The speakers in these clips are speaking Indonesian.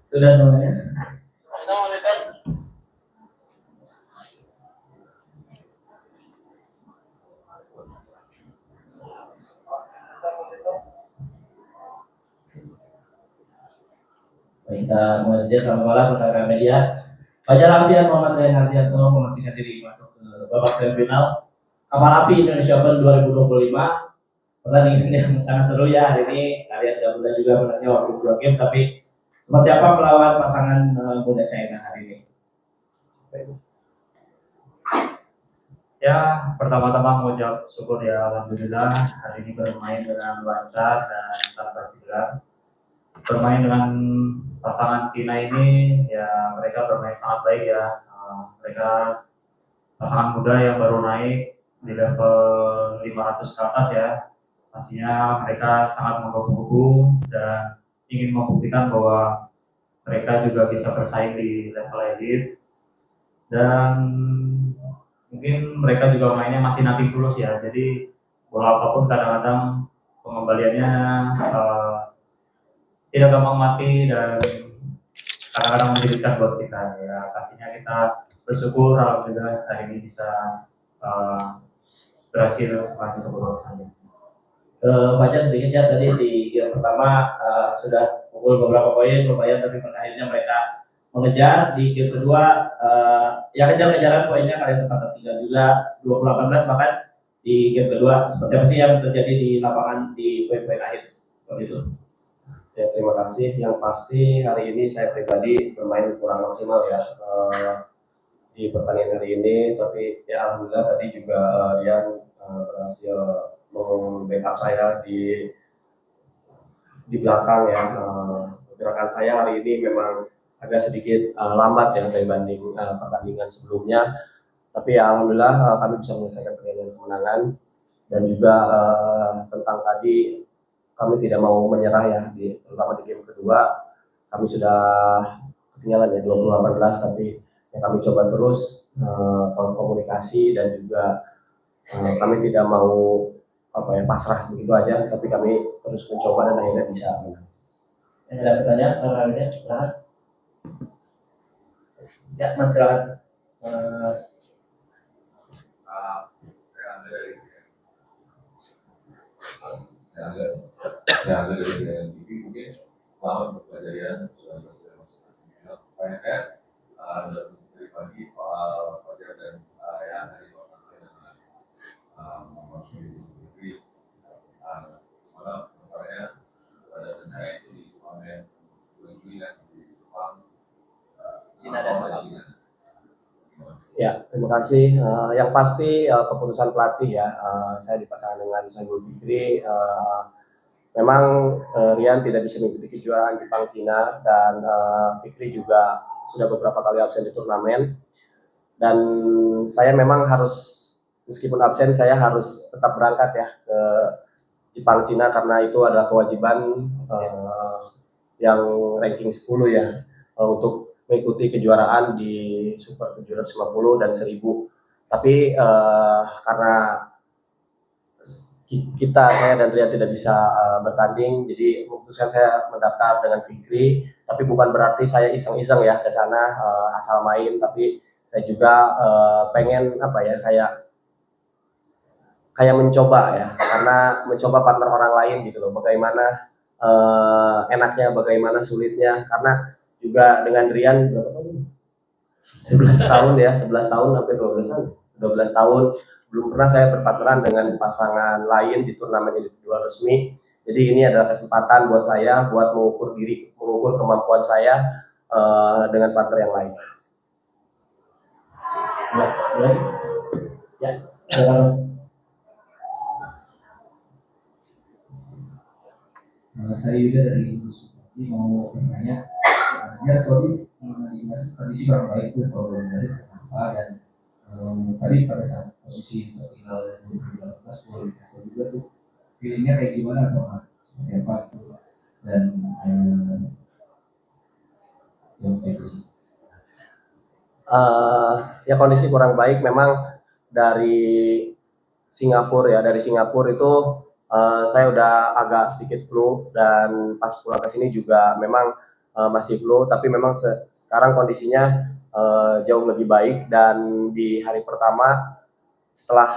Sudah semuanya. Baik, kita mulai saja. Selamat malam rekan-rekan media. Fajar Alfian Muhammad Ryan Hardianto memastikan diri masuk ke babak semifinal Kapal Api Indonesia Open 2025. Pertandingan yang sangat seru ya hari ini. Kalian gak mudah juga menangnya waktu 2 game, tapi seperti apa melawan pasangan muda China hari ini? Ya, pertama-tama mengucap syukur ya, alhamdulillah hari ini bermain dengan lancar dan tanpa cedera. Bermain dengan pasangan Cina ini ya, mereka bermain sangat baik ya. Mereka pasangan muda yang baru naik di level 500 ke atas ya. Pastinya mereka sangat menggebu-gebu dan ingin membuktikan bahwa mereka juga bisa bersaing di level elite. Dan mungkin mereka juga mainnya masih nating tulus ya, jadi bola apapun kadang-kadang pengembaliannya tidak gampang mati dan kadang-kadang menyulitkan buat kita ya. Pastinya kita bersyukur alhamdulillah hari ini bisa berhasil maju ke babak selanjutnya. Baca sedikit ya, tadi di game pertama sudah pukul beberapa poin lumayan, tapi pada akhirnya mereka mengejar di game kedua. Ya kejar-kejaran poinnya kalian sempat tertinggal juga 20-18, bahkan di game kedua seperti apa sih yang terjadi di lapangan di poin-poin akhir seperti itu? Ya, terima kasih. Yang pasti hari ini saya pribadi bermain kurang maksimal ya di pertandingan hari ini, tapi ya alhamdulillah tadi juga Rian berhasil membackup saya di belakang ya. Gerakan saya hari ini memang agak sedikit lambat ya dibanding pertandingan sebelumnya, tapi ya alhamdulillah kami bisa menyelesaikan kemenangan. Dan juga tentang tadi kami tidak mau menyerah ya, terutama di game kedua kami sudah ketinggalan ya 20-18, tapi ya kami coba terus komunikasi dan juga kami tidak mau pasrah begitu aja, tapi kami terus mencoba dan akhirnya bisa menang. Ada pertanyaan? Silakan. Ya, Mas silakan. Saya dari CNTV, mungkin selamat berpelajaran sudah berhasil masuk ke semifinal. Pertanyaan ada pribadi soal Fajar dan yang hari pasangan dengan masuk di mana sebenarnya pada negara itu di pamen bulan Juli kan di Jepang, Cina dan Cina. Ya, terima kasih. Yang pasti keputusan pelatih ya, saya dipasangkan dengan Saiful Fikri. Memang Rian tidak bisa mengikuti kejuaraan Jepang Cina, dan Fikri juga sudah beberapa kali absen di turnamen. Dan saya memang harus, meskipun absen, saya harus tetap berangkat ya ke Jepang Cina karena itu adalah kewajiban yang ranking 10 ya, untuk mengikuti kejuaraan di Super 750 dan 1000. Tapi karena saya dan Rian tidak bisa bertanding, jadi memutuskan saya mendaftar dengan Fikri. Tapi bukan berarti saya iseng-iseng ya ke sana asal main, tapi saya juga pengen kayak mencoba ya, karena mencoba partner orang lain gitu loh, bagaimana enaknya, bagaimana sulitnya. Karena juga dengan Rian berapa tahun? 11 tahun ya, 11 tahun hampir 12 tahun belum pernah saya berpartneran dengan pasangan lain di turnamen individual resmi. Jadi ini adalah kesempatan buat saya buat mengukur kemampuan saya dengan partner yang lain. Ya. Saya juga dari Suprapti mau bertanya, ya tadi kondisi kurang baik tuh kalau organisasi kenapa, dan tadi pada saat posisi tertinggal 2018 juga tuh feelingnya kayak gimana Pak? Seperti apa tuh? Dan yang kayak gitu. Ya kondisi kurang baik memang dari Singapura ya, itu saya udah agak sedikit flu dan pas pulang ke sini juga memang masih flu, tapi memang sekarang kondisinya jauh lebih baik. Dan di hari pertama setelah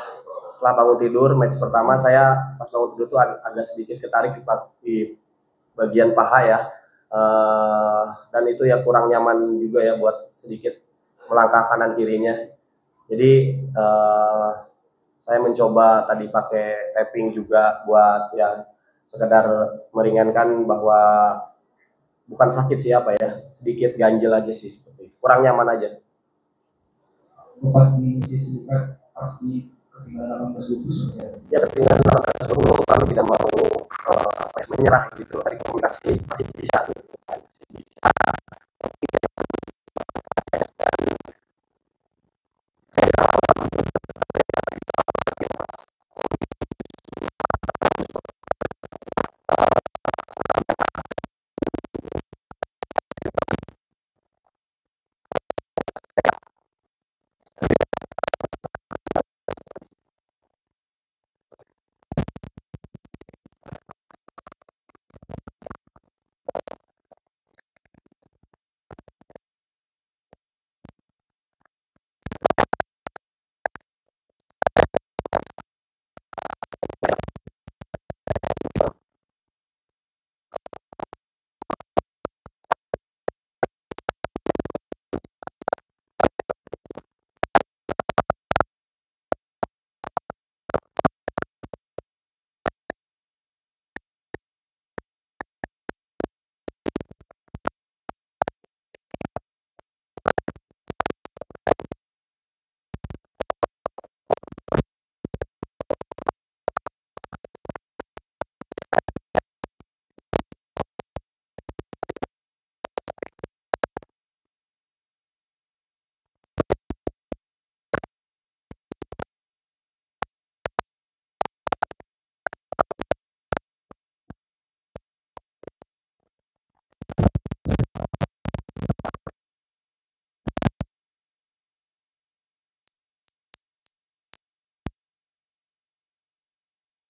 bangun tidur match pertama, saya pas bangun tidur tuh agak sedikit ketarik di bagian paha ya. Dan itu ya kurang nyaman juga ya buat sedikit melangkah kanan kirinya. Jadi saya mencoba tadi pakai tapping juga buat ya sekedar meringankan, bahwa bukan sakit sih apa ya, sedikit ganjel aja sih, seperti kurang nyaman aja. Pas di sisi dekat, pas di ketinggalan 18-20 Ya ketinggalan 18-20, kami tidak mau menyerah gitu, hari komunikasi masih bisa gitu. Masih bisa.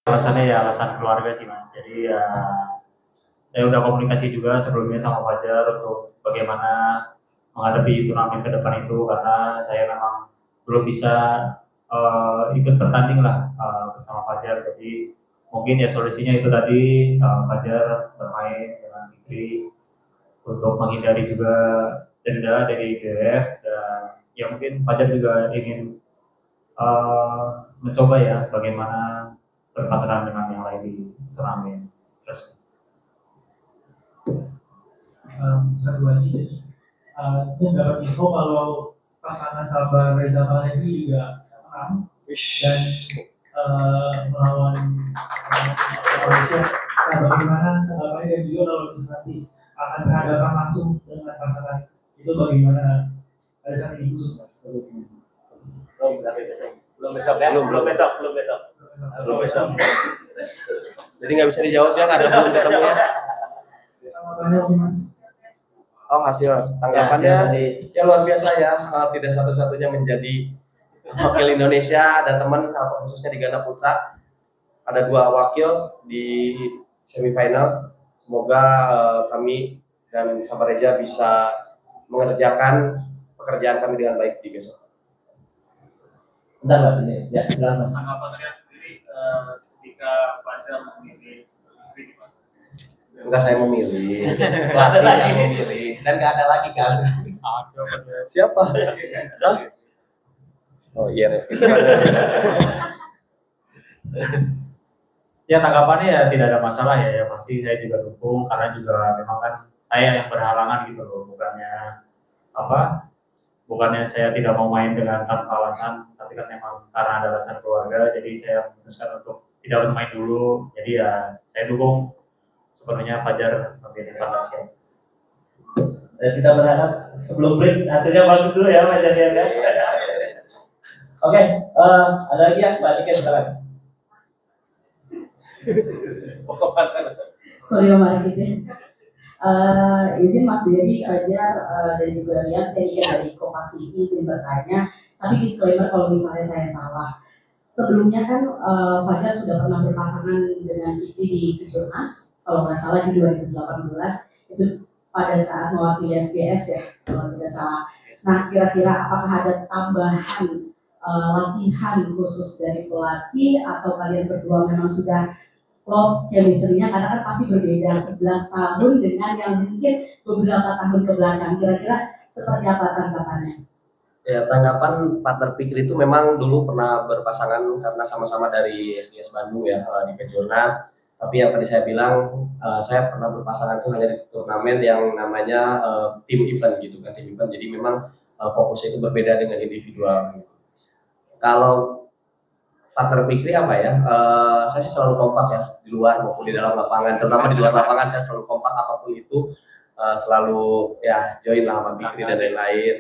Alasannya ya alasan keluarga sih Mas. Jadi ya saya udah komunikasi juga sebelumnya sama Fajar untuk bagaimana menghadapi turnamen ke depan itu, karena saya memang belum bisa ikut bertanding lah bersama Fajar. Jadi mungkin ya solusinya itu tadi, Fajar bermain dengan Fikri untuk menghindari juga denda dari BWF, dan ya mungkin Fajar juga ingin mencoba ya bagaimana berpartner dengan yang lain di turnamen. Terus satu lagi, jadi itu dapat info kalau pasangan Sabar Reza Palevi juga menang dan melawan Malaysia. Nah, bagaimana tanggapannya, dan juga kalau nanti akan berhadapan langsung dengan pasangan itu bagaimana? Ada satu khusus Belum besok ya? Belum besok. Jadi nggak bisa dijawab ya karena belum ketemu ya. tanggapannya Mas? Oh, hasil tanggapannya ya luar biasa ya. Tidak satu-satunya menjadi wakil Indonesia, ada teman khususnya di ganda putra, ada 2 wakil di semifinal. Semoga kami dan Sabar Reja bisa mengerjakan pekerjaan kami dengan baik di besok. Bentar Pak, ini ya silakan Mas. tanggapan kalian sendiri ketika Fajar memilih Enggak, saya memilih, pelatih yang memilih, dan nggak ada lagi kan? Siapa? Hah? Oh iya. Ya tanggapannya ya tidak ada masalah ya, pasti saya juga dukung, karena juga memang kan saya yang berhalangan gitu loh, bukannya saya tidak mau main dengan tanpa alasan, tapi kan memang karena ada alasan keluarga, jadi saya memutuskan untuk tidak bermain dulu. Jadi ya saya dukung sepenuhnya Fajar memilih Malaysia. Dan kita berharap sebelum break hasilnya bagus dulu ya Fajar ya. Oke, ada lagi ya Mbak Niken, silakan. Sorry Om Arifin. Izin Mas Dedi, Fajar, dan juga Rian, saya Niken dari Kompas TV izin bertanya. Tapi disclaimer kalau misalnya saya salah. sebelumnya kan Fajar sudah pernah berpasangan dengan Kiki di Kejurnas, kalau nggak salah di 2018 itu pada saat mewakili SGS ya, kalau tidak salah. Nah, kira-kira apakah ada tambahan latihan khusus dari pelatih atau kalian berdua memang sudah klop chemistry-nya, karena kan pasti berbeda 11 tahun dengan yang mungkin beberapa tahun ke belakang. Kira-kira seperti apa tanggapannya? Ya, tanggapan partner Fikri itu memang dulu pernah berpasangan karena sama-sama dari SGS Bandung ya, di Kejurnas. Tapi yang tadi saya bilang, saya pernah berpasangan itu hanya di turnamen yang namanya tim event gitu kan, tim event. Jadi memang fokusnya itu berbeda dengan individual. Kalau partner Fikri apa ya? Saya sih selalu kompak ya, di luar maupun di dalam lapangan. Terutama di luar lapangan saya selalu kompak apapun itu, selalu ya join lah sama Fikri dan lain-lain.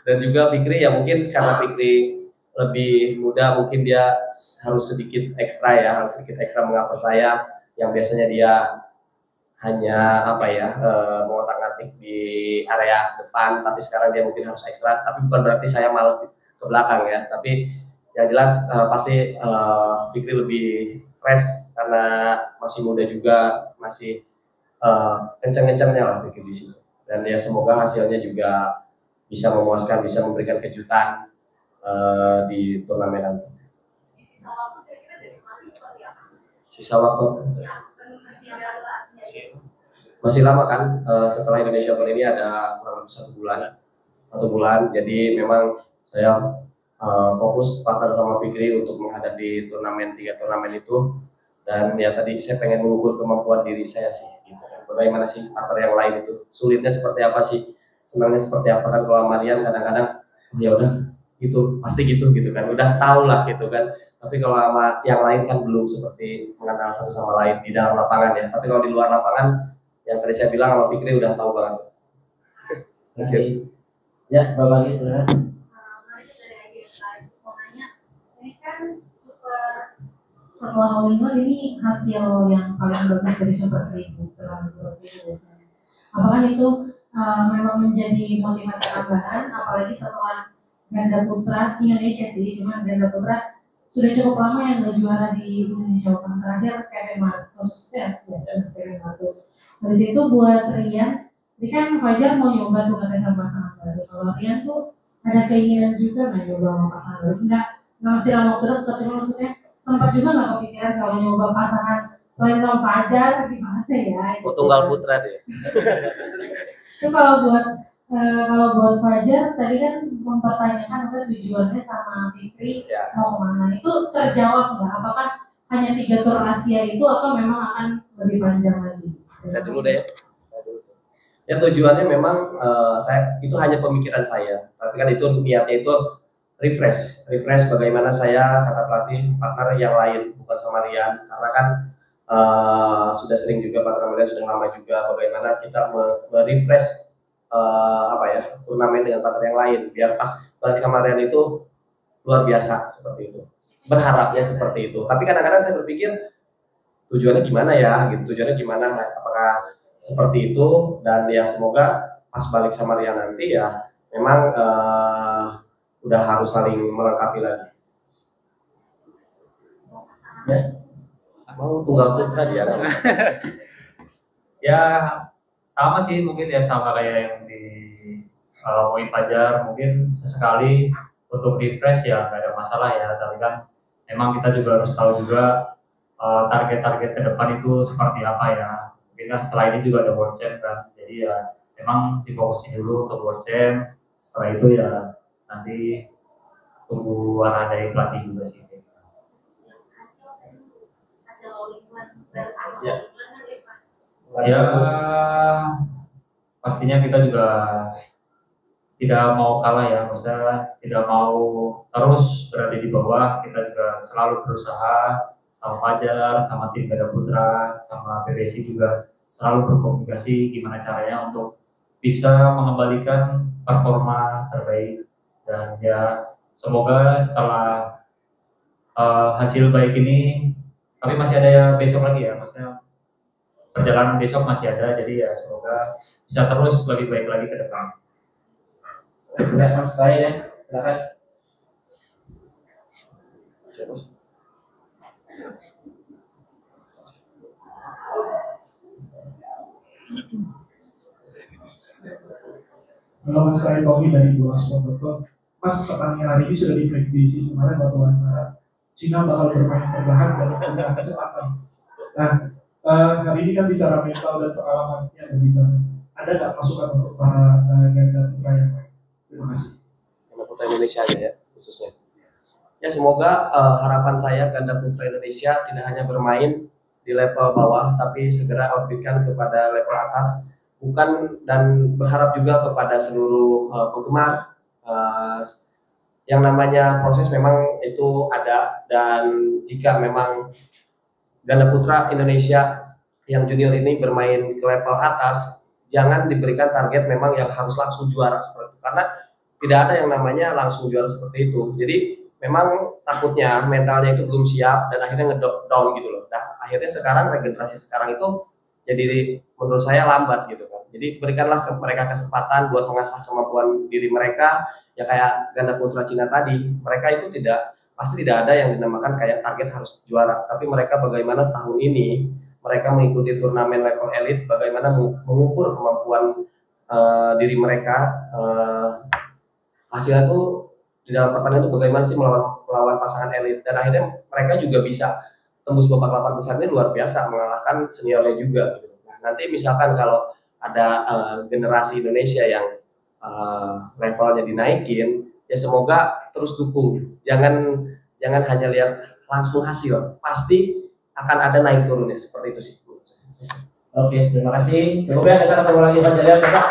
Dan juga Fikri ya mungkin karena Fikri lebih muda, mungkin dia harus sedikit ekstra ya, harus sedikit ekstra mengapa saya yang biasanya dia hanya apa ya, mengotak-atik di area depan, tapi sekarang dia mungkin harus ekstra. Tapi bukan berarti saya malas ke belakang ya, tapi yang jelas pasti Fikri lebih fresh karena masih muda juga, masih kencang-kencangnya lah Fikri di sini. Dan ya semoga hasilnya juga bisa memuaskan, bisa memberikan kejutan di turnamen nanti. Sisa waktu masih lama kan, setelah Indonesia Open ini ada kurang lebih 1 bulan. Jadi memang saya fokus partner sama Fikri untuk menghadapi 3 turnamen itu. Dan ya tadi saya pengen mengukur kemampuan diri saya sih gitu kan. Bagaimana sih partner yang lain itu, sulitnya seperti apa sih, senangnya seperti apa kan. Kalau Marian kadang-kadang ya udah gitu, pasti gitu kan, udah tahu lah gitu kan. Tapi kalau sama yang lain kan belum seperti mengenal satu sama lain di dalam lapangan ya. Tapi kalau di luar lapangan yang tadi saya bilang sama Fikri udah tahu banget. Terima kasih. Ya, Bapak lagi saudara. Ini kan setelah All in One ini hasil yang paling bagus dari Super 1000, apakah itu memang menjadi motivasi tambahan, apalagi setelah ganda putra Indonesia sih, cuma ganda putra sudah cukup lama yang udah juara di Indonesia Open, terakhir Kevin Marcus Kevin Marcus. Habis itu buat Rian, ini kan Fajar mau nyoba tuh katanya sama pasangan baru. Kalau Rian tuh ada keinginan juga nggak nyoba sama pasangan baru? Nggak mesti dalam waktu dekat, cuma maksudnya sempat juga nggak kepikiran kalau nyoba pasangan selain sama Fajar gimana ya? Tunggal putra dia. Itu kalau buat Fajar tadi kan mempertanyakan tujuannya sama Fikri mau kemana, itu terjawab nggak? Apakah hanya 3 tur Asia itu atau memang akan lebih panjang lagi? Saya dulu deh. Ya tujuannya memang saya itu hanya pemikiran saya, tapi kan itu niatnya itu refresh bagaimana saya kata pelatih partner yang lain, bukan sama Rian, karena kan sudah sering juga partner Rian, sudah lama juga, bagaimana kita merefresh turnamen dengan partner yang lain biar pas balik sama Rian itu luar biasa seperti itu, berharapnya seperti itu. Tapi kadang-kadang saya berpikir tujuannya gimana ya gitu, apakah seperti itu, dan ya semoga pas balik sama Rian nanti ya memang udah harus saling melengkapi lagi. Ya. Mau tunggal putra dia kan? Ya sama sih, mungkin ya sama kayak yang di Poin Fajar, mungkin sesekali untuk refresh ya nggak ada masalah ya, tapi kan memang kita juga harus tahu juga target-target ke depan itu seperti apa ya. Mungkin kan setelah ini juga ada World Champ kan, jadi ya memang difokusin dulu untuk World Champ, setelah itu ya nanti tunggu arah dari pelatih juga sih. Ya pastinya kita juga tidak mau kalah ya, maksudnya tidak mau terus berada di bawah. Kita juga selalu berusaha sama Fajar, sama tim Ganda Putra, sama PBSI juga selalu berkomunikasi gimana caranya untuk bisa mengembalikan performa terbaik. Dan ya semoga setelah hasil baik ini, tapi masih ada ya besok lagi ya, maksudnya perjalanan besok masih ada, jadi ya semoga bisa terus lebih baik lagi ke depan. Ya, Mas, saya silakan. Kalau Mas Rai Tommy dari bola.com, Mas, pertandingan hari ini sudah diprediksi kemarin waktu wawancara Cina bakal bermain perlahan dan punya kecepatan. Nah, hari ini kan bicara mental dan pengalaman yang berbicara. Ada nggak masukan untuk para ganda putra yang lain? Terima kasih. Ganda putra Indonesia aja ya khususnya. Ya semoga harapan saya ganda putra Indonesia tidak hanya bermain di level bawah, tapi segera orbitkan kepada level atas. Bukan, dan berharap juga kepada seluruh penggemar, yang namanya proses memang itu ada, dan jika memang ganda putra Indonesia yang junior ini bermain ke level atas, jangan diberikan target memang yang harus langsung juara seperti itu, karena tidak ada yang namanya langsung juara seperti itu. Jadi memang takutnya mentalnya itu belum siap dan akhirnya ngedown gitu loh. Nah akhirnya sekarang regenerasi sekarang itu jadi menurut saya lambat gitu kan. Jadi berikanlah ke mereka kesempatan buat mengasah kemampuan diri mereka. Ya kayak ganda putra Cina tadi, mereka itu pasti tidak ada yang dinamakan kayak target harus juara. Tapi mereka bagaimana tahun ini mereka mengikuti turnamen level elit, bagaimana mengukur kemampuan diri mereka. Hasilnya itu di dalam pertandingan itu bagaimana sih melawan pasangan elit, dan akhirnya mereka juga bisa tembus babak 8 besar ini luar biasa, mengalahkan seniornya juga gitu. Nah, nanti misalkan kalau ada generasi Indonesia yang levelnya dinaikin, ya semoga terus dukung. Jangan hanya lihat langsung hasil, pasti akan ada naik turunnya, seperti itu sih. Oke, terima kasih. Cukup ya, kita ketemu lagi Pak Jarian besok.